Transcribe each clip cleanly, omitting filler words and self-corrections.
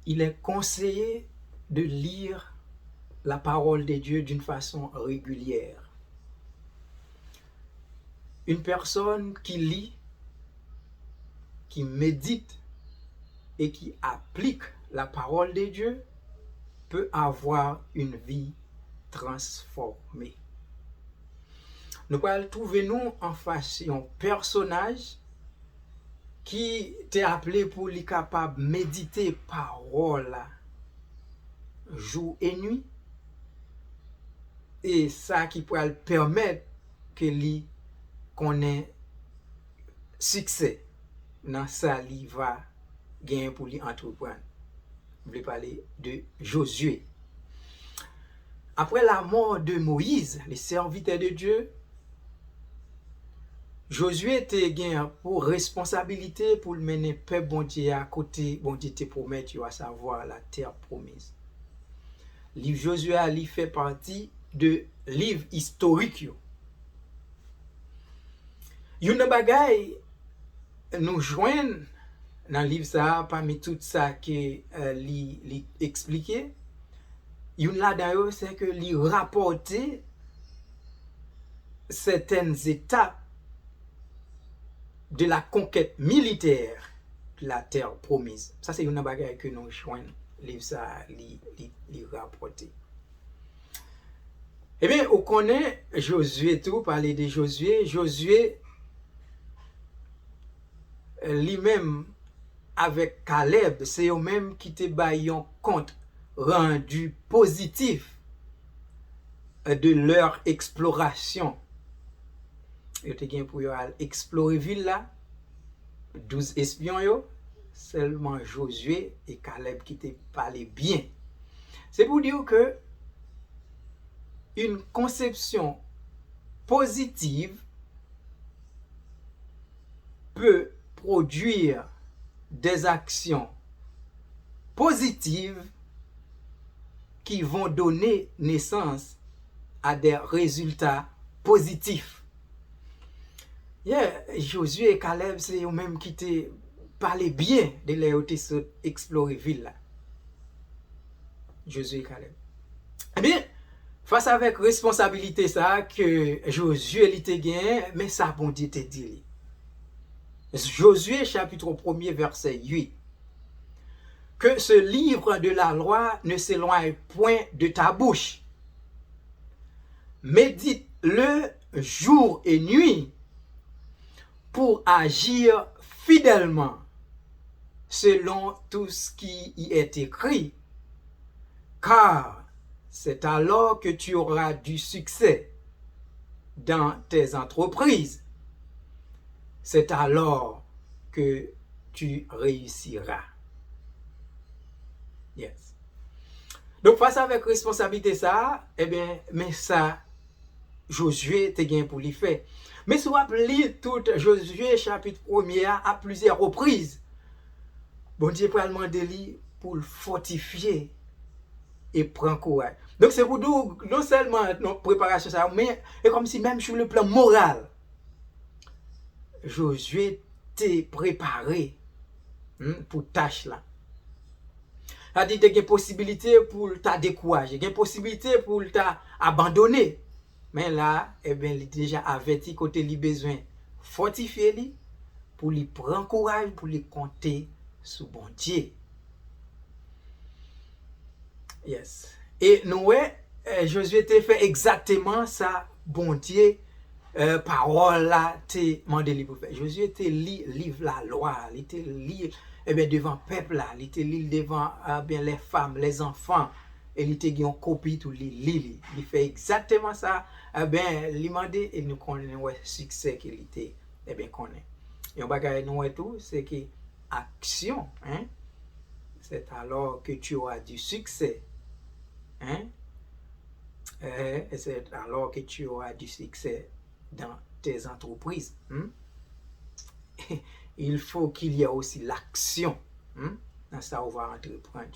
il est conseillé de lire la parole de Dieu d'une façon régulière. Une personne qui lit, qui médite et qui applique la parole de Dieu peut avoir une vie transformée. Nous allons trouver nous en face un personnage qui t'est appelé pour lui capable de méditer parole jour et nuit, et ça qui pourrait le permettre que lui connaît succès dans ça lui va gagner pour lui entreprendre. Je vais parler de Josué. Après la mort de Moïse, le serviteur de Dieu, Josué était gagné pour responsabilité pour mener peuple bon Dieu à côté bon Dieu te promettre à savoir la terre promise. Livre Josué ali fait partie de livre historique yo. Yon bagay nous joignent dans livre ça parmi tout ça que li expliqué. Yon là d'ailleurs c'est que li rapporter certaines étapes de la conquête militaire de la terre promise. Ça c'est une bagay que nous joignent livre ça li rapporter. Eh bien, on connaît Josué tout, parler de Josué. Josué lui-même avec Caleb, c'est eux-mêmes qui te baillent compte rendu positif de leur exploration. Ils te gain pour explorer ville là, 12 espions yo, seulement Josué et Caleb qui te parlé bien. C'est pour dire que une conception positive peut produire des actions positives qui vont donner naissance à des résultats positifs. Josué et Caleb, c'est eux-mêmes qui te parlé bien de leur explorer ville là. Josué et Caleb. Eh bien, face avec responsabilité ça que Josué li te gagné, mais ça bon Dieu te dit. Josué chapitre 1er verset 8. Que ce livre de la loi ne s'éloigne point de ta bouche. Médite-le jour et nuit pour agir fidèlement selon tout ce qui y est écrit. Car c'est alors que tu auras du succès dans tes entreprises. C'est alors que tu réussiras. Yes. Donc, face avec responsabilité ça, eh bien, mais ça, Josué te gain pour l'y faire. Mais si vous appelez tout Josué chapitre 1er à plusieurs reprises, bon Dieu peut demander lui pour le fortifier et prendre courage. Donc c'est pour nous, non seulement notre préparation ça, mais c'est comme si même sur le plan moral, Josué t'est préparé pour tâche là. C'est-à-dire qu'il y a une possibilité pour ta décourager, il y a une possibilité pour ta abandonner. Mais là, eh bien, il est déjà averti côté lui besoin fortifier lui pour lui prendre courage, pour lui compter sur bon Dieu. Yes. Et nous, Josué t'a fait exactement ça, bon Dieu, parole là, t'es mandé lui pour faire. Josué t'a li livre la loi, il t'a li devant peuple là, il t'a li devant bien les femmes, les enfants, et il t'a une copie tout li. Il fait exactement ça, il mandé et nous connaissons le succès qu'il était connaît. Et on bagaille nous et tout, c'est que action, c'est alors que tu auras du succès. C'est alors que tu auras du succès dans tes entreprises. Il faut qu'il y ait aussi l'action dans ça on va entreprendre.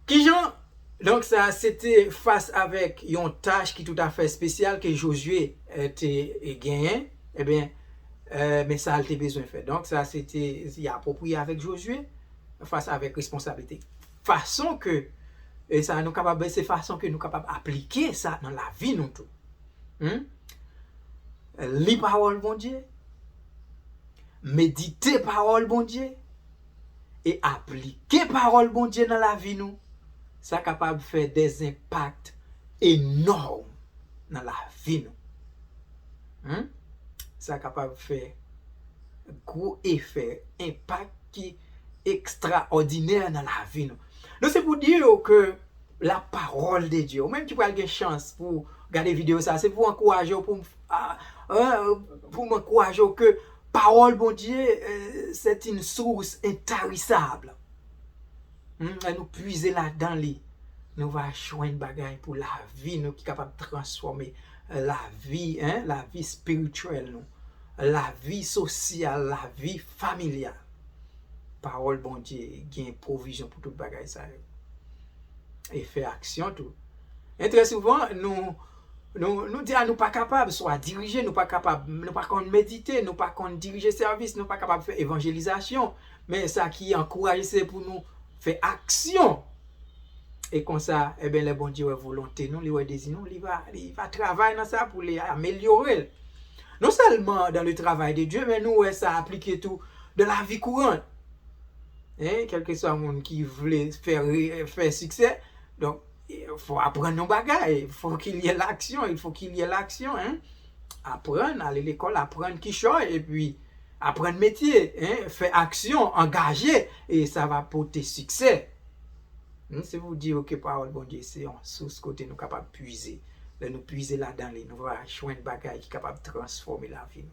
Qui Jean, donc ça c'était face avec une tâche qui tout à fait spéciale que Josué était gagné, mais ça a été besoin de faire. Donc ça c'était approprié avec Josué. face avec responsabilité. Façon que, et ça nous capable, c'est façon que nous capable appliquer ça dans la vie nous tout. Li parole bon Dieu, méditer parole bon Dieu, et appliquer parole bon Dieu dans la vie nous, ça capable de faire des impacts énormes dans la vie nous. Ça capable de faire gros effet, impact qui extraordinaire dans la vie nous. Donc c'est pour dire que la parole de Dieu, même qui peut avoir une chance pour regarder vidéo ça, c'est pour encourager, pour m'encourager que parole bon Dieu, c'est une source intarissable. Nous puiser là-dedans, nous va joindre bagaille pour la vie, nous qui est capable de transformer la vie spirituelle, nous, la vie sociale, la vie familiale. Parole bon Dieu, gain provision pour tout bagaille ça. Et faire action tout. Et très souvent, nous disons nous pas capables soit diriger, nous pas capables, nous pas qu'on méditer, nous pas qu'on diriger service, nous pas capables de faire évangélisation, mais ça qui encourage c'est pour nous faire action. Et comme ça, eh bien, le bon Dieu a volonté, nous, les désir, il va travailler dans ça pour les améliorer. Non seulement dans le travail de Dieu, mais nous, ça applique tout de la vie courante. Quel que soit le monde qui voulait faire succès, donc, il faut apprendre nos bagages, il faut qu'il y ait l'action, Apprendre, aller à l'école, apprendre qui choisit, et puis apprendre métier, faire action, engager, et ça va porter succès. C'est vous dire que parole bon Dieu, c'est en source côté nous capable de puiser. Nous puiser là-dedans, nous va joindre bagaille qui est capable de transformer la vie.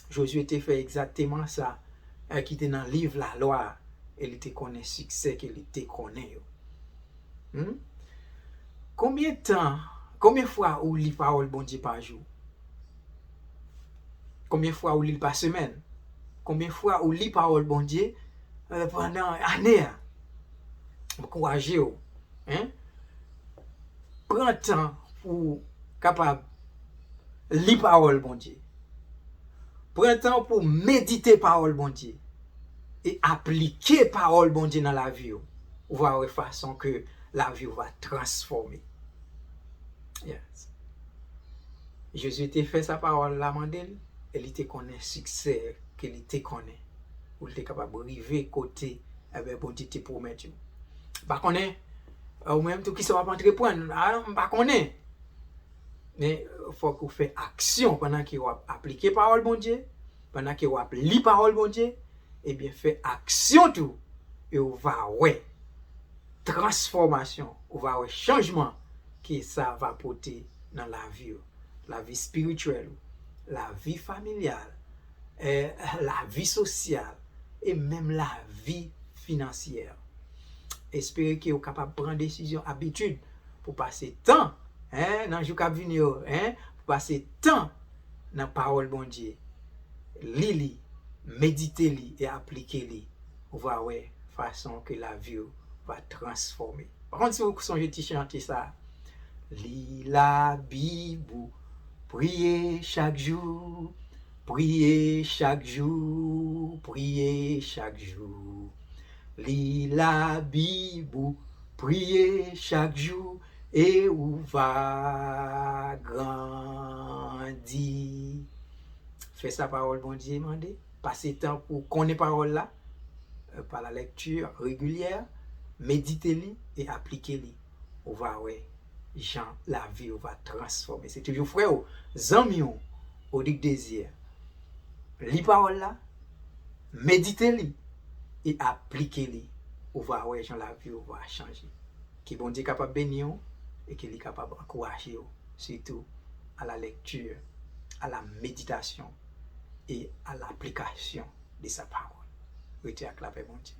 Josué était fait exactement ça. Qui était dans le livre La Loi, il était connaît succès qu'il était connaît. Combien de fois ou lit parole bon Dieu par jour? Combien de fois ou lit par semaine? Combien de fois ou lit parole bon Dieu pendant année? Encouragez vous. Prends temps pour capable lire parole bon Dieu. Prends temps pour méditer parole bon Dieu et appliquer parole bon Dieu dans la vie. Vous voir de façon que la vie va transformer. Yes. Jésus était fait sa parole la mandel, elle était connaît succès qu'elle était connaît. Ou était capable de arriver côté avec bon Dieu te promettre. Pas connaît ou même tout qui ça va entreprendre, pas connaît. Mais faut qu'on fait action pendant qu'il va appliquer parole bon Dieu, pendant qu'il va lire parole bon Dieu, et bien fait action tout et on va ouais transformation, on va ouais changement que ça va porter dans la vie spirituelle, la vie familiale, la vie sociale et même la vie financière. Espérez que vous êtes capable de prendre des décisions, habitude pour passer temps dans le jour qui venir, pour passer temps dans la parole bon Dieu. Lili, méditez-li et appliquez-li. Vous voyez façon que la vie va transformer. Par contre, si vous songez de chanter ça, lis la Bible, priez chaque jour, priez chaque jour, priez chaque jour. Lis la Bible, priez chaque jour et on va grandir. Fais sa parole, bon Dieu, demandez. Passez temps pour connaître parole là, par la lecture régulière, méditez-les et appliquez-les. On va ouais, Jean, la vie va transformer. C'est toujours frère, amis, au désir. Lis parole là, méditez-les et appliquez-les. On va ouais, Jean, la vie va changer. Qui bon Dieu capable de bénir et qu'il est capable d'encourager, surtout à la lecture, à la méditation et à l'application de sa parole. Oui, tu as clapé, bon Dieu.